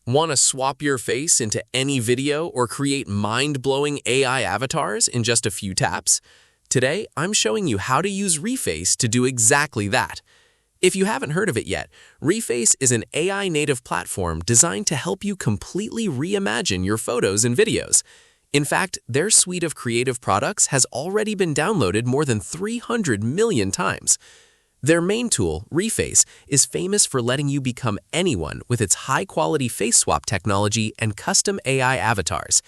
Want to swap your face into any video or create mind-blowing AI avatars in just a few taps? Today, I'm showing you how to use Reface to do exactly that. If you haven't heard of it yet, Reface is an AI-native platform designed to help you completely reimagine your photos and videos. In fact, their suite of creative products has already been downloaded more than 300 million times. Their main tool, Reface, is famous for letting you become anyone with its high-quality face swap technology and custom AI avatars.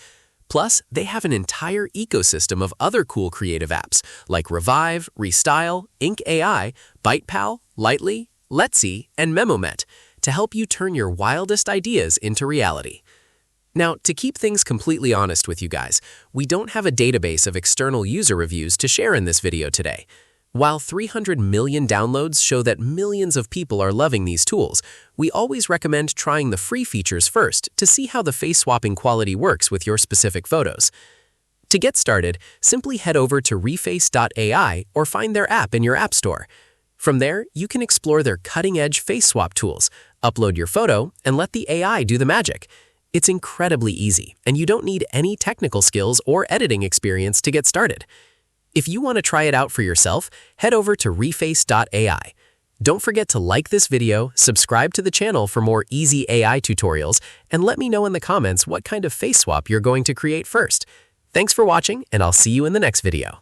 Plus, they have an entire ecosystem of other cool creative apps like Revive, Restyle, Ink AI, BytePal, Lightly, Let's, and Memomet to help you turn your wildest ideas into reality. Now, to keep things completely honest with you guys, we don't have a database of external user reviews to share in this video today. While 300 million downloads show that millions of people are loving these tools, we always recommend trying the free features first to see how the face swapping quality works with your specific photos. To get started, simply head over to reface.ai or find their app in your app store. From there, you can explore their cutting-edge face swap tools, upload your photo, and let the AI do the magic. It's incredibly easy, and you don't need any technical skills or editing experience to get started. If you want to try it out for yourself, head over to reface.ai. Don't forget to like this video, subscribe to the channel for more easy AI tutorials, and let me know in the comments what kind of face swap you're going to create first. Thanks for watching, and I'll see you in the next video.